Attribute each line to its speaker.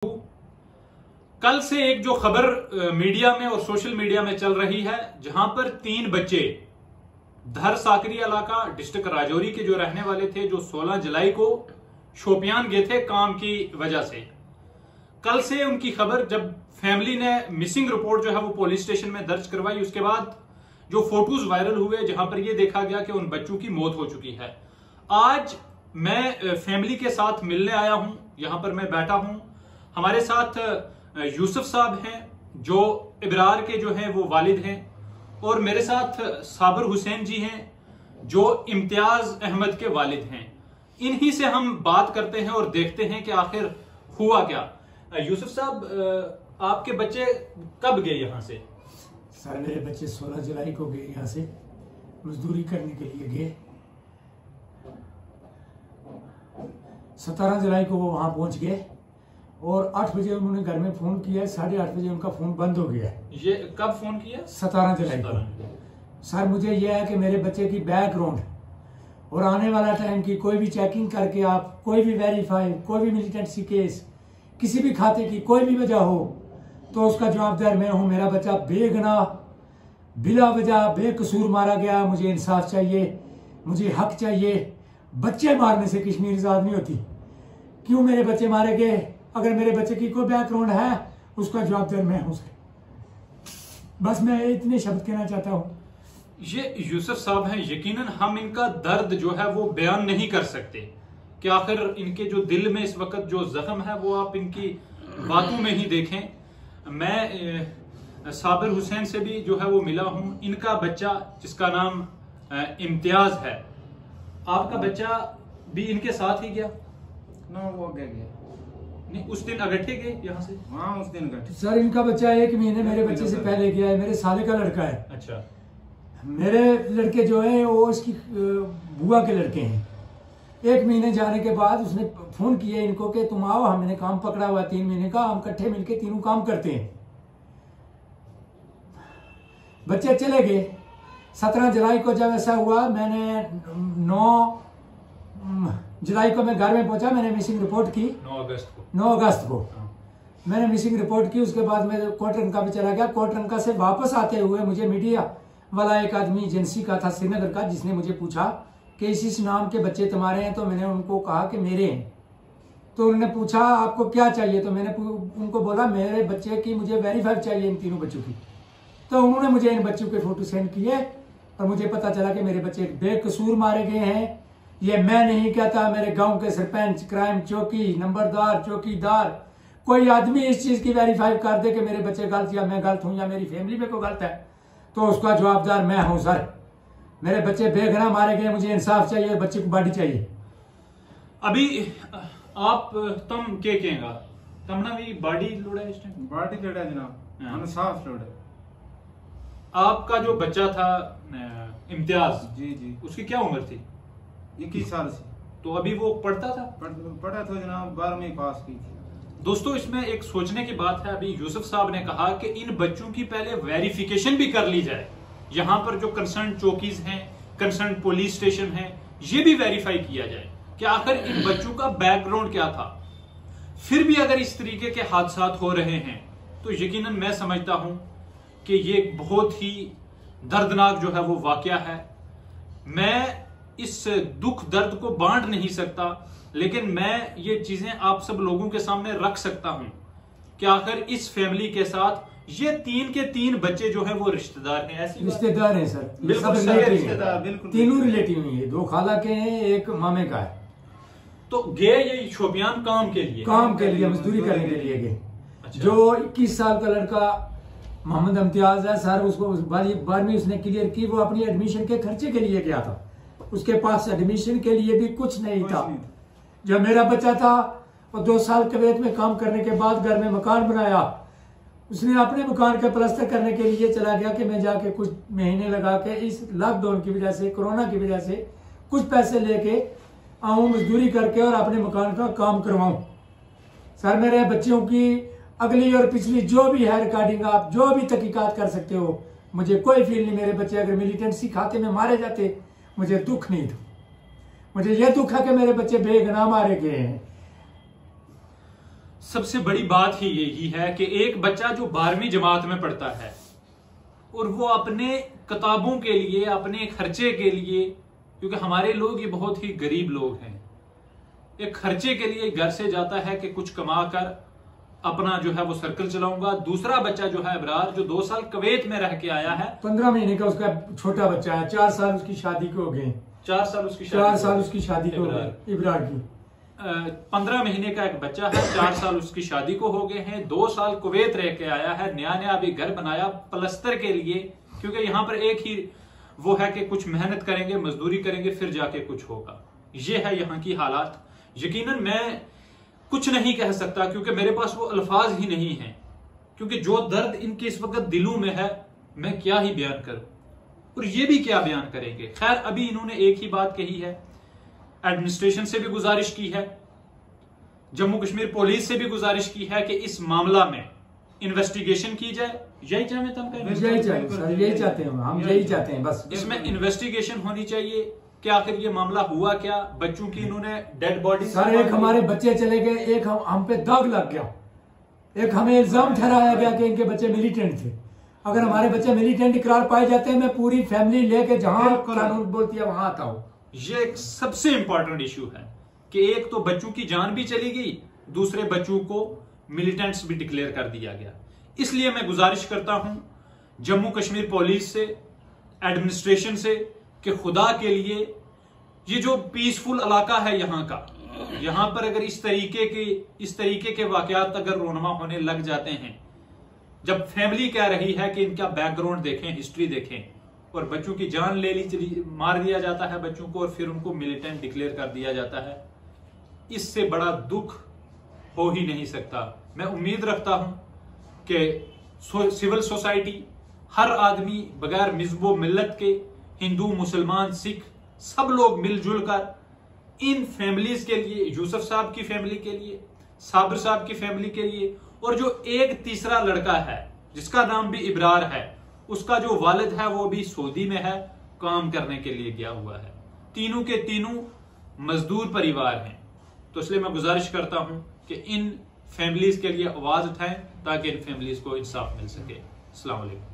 Speaker 1: कल से एक जो खबर मीडिया में और सोशल मीडिया में चल रही है, जहां पर 3 बच्चे धर साकरी इलाका डिस्ट्रिक्ट राजौरी के जो रहने वाले थे, जो 16 जुलाई को शोपियान गए थे काम की वजह से। कल से उनकी खबर जब फैमिली ने मिसिंग रिपोर्ट जो है वो पुलिस स्टेशन में दर्ज करवाई, उसके बाद जो फोटोज वायरल हुए जहां पर यह देखा गया कि उन बच्चों की मौत हो चुकी है। आज मैं फैमिली के साथ मिलने आया हूं, यहां पर मैं बैठा हूं। हमारे साथ यूसुफ साहब हैं जो इब्रार के जो हैं वो वालिद हैं, और मेरे साथ साबिर हुसैन जी हैं जो इम्तियाज अहमद के वालिद हैं। इन्हीं से हम बात करते हैं और देखते हैं कि आखिर हुआ क्या। यूसुफ साहब, आपके बच्चे कब गए यहाँ से?
Speaker 2: सर, मेरे बच्चे 16 जुलाई को गए, यहाँ से मजदूरी करने के लिए गए। 17 जुलाई को वो वहाँ पहुँच गए और 8 बजे उन्होंने घर में फोन किया। 8:30 बजे उनका फोन बंद हो गया।
Speaker 1: ये कब फोन किया?
Speaker 2: 17 जुलाई को। सर, मुझे यह है कि मेरे बच्चे की बैकग्राउंड और आने वाला टाइम की कोई भी चेकिंग करके आप कोई भी वेरीफाई, कोई भी मिलिटेंसी केस, किसी भी खाते की कोई भी वजह हो तो उसका जवाबदार मैं हूं। मेरा बच्चा बेगुनाह, बिला वजह, बेकसूर मारा गया। मुझे इंसाफ चाहिए, मुझे हक चाहिए। बच्चे मारने से कश्मीर आजाद नहीं होती। क्यों मेरे बच्चे मारे गए? अगर मेरे बच्चे की कोई बैकग्राउंड है उसका जवाबदार मैं हूं सर। बस मैं इतने शब्द कहना चाहता हूं।
Speaker 1: ये यूसुफ साहब हैं, यकीनन हम इनका दर्द जो है वो बयान नहीं कर सकते कि आखिर इनके जो दिल में इस वक्त जो जख्म है वो आप इनकी बातों में ही देखें। मैं साबिर हुसैन से भी जो है वो मिला हूं। इनका बच्चा जिसका नाम इम्तियाज है, आपका बच्चा भी इनके साथ ही गया?
Speaker 3: ना, वो गया
Speaker 1: नहीं, उस दिन अगट्ठे गए यहाँ से?
Speaker 3: हाँ, उस दिन गए
Speaker 2: सर। इनका बच्चा 1 महीने मेरे बच्चे से पहले गया है। मेरे साले का लड़का है।
Speaker 1: अच्छा।
Speaker 2: मेरे लड़के जो है वो इसकी बुआ के लड़के हैं। 1 महीने जाने के बाद उसने फोन किया इनको कि तुम आओ, हमने काम पकड़ा हुआ 3 महीने का, हम इकट्ठे मिलके तीनों काम करते हैं। बच्चे चले गए। 17 जुलाई को जब ऐसा हुआ, मैंने 9 जुलाई को मैं घर में पहुंचा। मैंने मिसिंग रिपोर्ट की 9 अगस्त को मैंने मिसिंग रिपोर्ट की। उसके बाद मैं कोटरंका भी चला गया। कोटरंका से वापस आते हुए मुझे मीडिया वाला एक आदमी एजेंसी का था श्रीनगर का, जिसने मुझे पूछा कि इस नाम के बच्चे तुम्हारे हैं? तो मैंने उनको कहा कि मेरे हैं। तो उन्होंने पूछा आपको क्या चाहिए? तो मैंने उनको बोला मेरे बच्चे की मुझे वेरीफाई चाहिए, इन तीनों बच्चों की। तो उन्होंने मुझे इन बच्चों के फोटो सेंड किए और मुझे पता चला कि मेरे बच्चे बेकसूर मारे गए हैं। ये मैं नहीं कहता, मेरे गांव के सरपंच, क्राइम चौकी, नंबरदार, चौकीदार, कोई आदमी इस चीज की वेरीफाई कर दे कि मेरे बच्चे गलत या मैं गलत हूं या मेरी फैमिली में कोई गलत है तो उसका जवाबदार मैं हूं सर। मेरे बच्चे बेगुनाह मारे गए, मुझे इंसाफ चाहिए, बच्चे को बॉडी चाहिए।
Speaker 1: अभी आप तम के कहेगा तमना भी बॉडी लोड़ा है? इस टाइम
Speaker 3: बॉडी लोड़ा है जनाब, इंसाफ लोड़ा है।
Speaker 1: आपका जो बच्चा था इम्तियाज,
Speaker 3: जी,
Speaker 1: उसकी क्या उम्र थी?
Speaker 3: 21 साल से।
Speaker 1: तो अभी वो पढ़ता था?
Speaker 3: पढ़ा था जनाब, 12वीं पास की थी।
Speaker 1: दोस्तों, इसमें एक सोचने की बात है। अभी यूसुफ साहब ने कहा कि इन बच्चों की पहले वेरिफिकेशन भी कर ली जाए। यहाँ पर जो कंसर्न चौकीज हैं, कंसर्न पुलिस स्टेशन है, ये भी वेरीफाई किया जाए कि आखिर इन बच्चों का बैकग्राउंड क्या था। फिर भी अगर इस तरीके के हादसात हो रहे हैं तो यकीनन मैं समझता हूं कि ये एक बहुत ही दर्दनाक जो है वो वाकया है। मैं इस दुख दर्द को बांट नहीं सकता, लेकिन मैं ये चीजें आप सब लोगों के सामने रख सकता हूं कि आखिर इस फैमिली के साथ ये 3 के 3 बच्चे जो हैं वो रिश्तेदार हैं। ऐसी
Speaker 2: रिश्तेदार हैं सर,
Speaker 1: बिल्कुल
Speaker 3: रिश्तेदार, बिल्कुल
Speaker 2: तीनों रिलेटिव हैं। 2 खाला के हैं, 1 मामे का है।
Speaker 1: तो गए ये शोपियान काम के लिए?
Speaker 2: काम के लिए, मजदूरी करने के लिए गए।
Speaker 1: अच्छा।
Speaker 2: जो 21 साल का लड़का मोहम्मद इम्तियाज है सर, उसको 12वीं उसने क्लियर की। वो अपनी एडमिशन के खर्चे के लिए गया था, उसके पास एडमिशन के लिए भी कुछ नहीं था। जो मेरा बच्चा था वो 2 साल कुवैत में काम करने के बाद घर में मकान बनाया। उसने अपने मकान का प्लास्टर करने के लिए चला गया कि मैं जाके कुछ महीने लगा के इस लॉकडाउन की वजह से, कोरोना की वजह से कुछ पैसे लेके आऊं, मजदूरी करके और अपने मकान का काम करवाऊं। सर, मेरे बच्चों की अगली और पिछली जो भी है रिकॉर्डिंग आप जो भी तहकीकात कर सकते हो, मुझे कोई फील नहीं। मेरे बच्चे अगर मिलिटेंसी खाते में मारे जाते मुझे दुख नहीं था। मुझे यह दुख है कि मेरे बच्चे बेगुनाह मारे गए हैं।
Speaker 1: सबसे बड़ी बात ही यही है कि एक बच्चा जो 12वीं जमात में पढ़ता है और वो अपने किताबों के लिए, अपने खर्चे के लिए, क्योंकि हमारे लोग ये बहुत ही गरीब लोग हैं, एक खर्चे के लिए घर से जाता है कि कुछ कमा कर अपना जो है वो सर्कल चलाऊंगा। दूसरा बच्चा जो है इब्रार, जो 2 साल कुवैत में रह के आया है,
Speaker 2: 15 महीने का उसका छोटा बच्चा है, 4 साल उसकी शादी को हो गए,
Speaker 1: 4 साल उसकी
Speaker 2: शादी को हो गए इब्रार की।
Speaker 1: 15 महीने का एक बच्चा है, 4 साल उसकी शादी को हो गए हैं, 2 साल कुवैत रह के आया है, नया नया अभी घर बनाया प्लस्तर के लिए, क्योंकि यहाँ पर एक ही वो है कि कुछ मेहनत करेंगे, मजदूरी करेंगे, फिर जाके कुछ होगा। ये है यहाँ की हालात। यकीनन मैं कुछ नहीं कह सकता क्योंकि मेरे पास वो अल्फाज ही नहीं हैं, क्योंकि जो दर्द इनके इस वक्त दिलों में है मैं क्या ही बयान करूं, और ये भी क्या बयान करेंगे। खैर, अभी इन्होंने एक ही बात कही है, एडमिनिस्ट्रेशन से भी गुजारिश की है, जम्मू कश्मीर पुलिस से भी गुजारिश की है कि इस मामला में इन्वेस्टिगेशन की जाए। यही चाहते हैं
Speaker 2: हम यही चाहते हैं बस,
Speaker 1: इसमें इन्वेस्टिगेशन होनी चाहिए कि आखिर ये मामला हुआ क्या। बच्चों की इन्होंने डेड बॉडी,
Speaker 2: सर एक हमारे बच्चे चले गए, एक हम पे दाग लग गया, एक हमें इल्जाम ठहराया गया कि इनके बच्चे मिलिटेंट थे। अगर हमारे बच्चे मिलिटेंट इकरार पाए जाते हैं, मैं पूरी फैमिली लेके जहां कानून बोलती है वहां आता हूं।
Speaker 1: ये एक सबसे इंपॉर्टेंट इशू है कि एक तो बच्चों की जान भी चली गई, दूसरे बच्चों को मिलिटेंट्स भी डिक्लेयर कर दिया गया। इसलिए मैं गुजारिश करता हूं जम्मू कश्मीर पुलिस से, एडमिनिस्ट्रेशन से, कि खुदा के लिए ये जो पीसफुल इलाका है यहाँ का, यहाँ पर अगर इस तरीके के वाकयात अगर रोनमा होने लग जाते हैं, जब फैमिली कह रही है कि इनका बैकग्राउंड देखें, हिस्ट्री देखें, और बच्चों की जान ले ली, मार दिया जाता है बच्चों को और फिर उनको मिलिटेंट डिक्लेयर कर दिया जाता है, इससे बड़ा दुख हो ही नहीं सकता। मैं उम्मीद रखता हूं कि सिविल सोसाइटी, हर आदमी बगैर मिज़्हब मिल्लत के, हिंदू, मुसलमान, सिख, सब लोग मिलजुल कर इन फैमिलीज के लिए, यूसुफ साहब की फैमिली के लिए, साबिर साहब की फैमिली के लिए, और जो एक तीसरा लड़का है जिसका नाम भी इब्रार है, उसका जो वालिद है वो भी सऊदी में है, काम करने के लिए गया हुआ है। तीनों के तीनों मजदूर परिवार हैं। तो इसलिए मैं गुजारिश करता हूं कि इन फैमिलीज के लिए आवाज उठाएं ताकि इन फैमिलीज को इंसाफ मिल सके। अस्सलाम वालेकुम।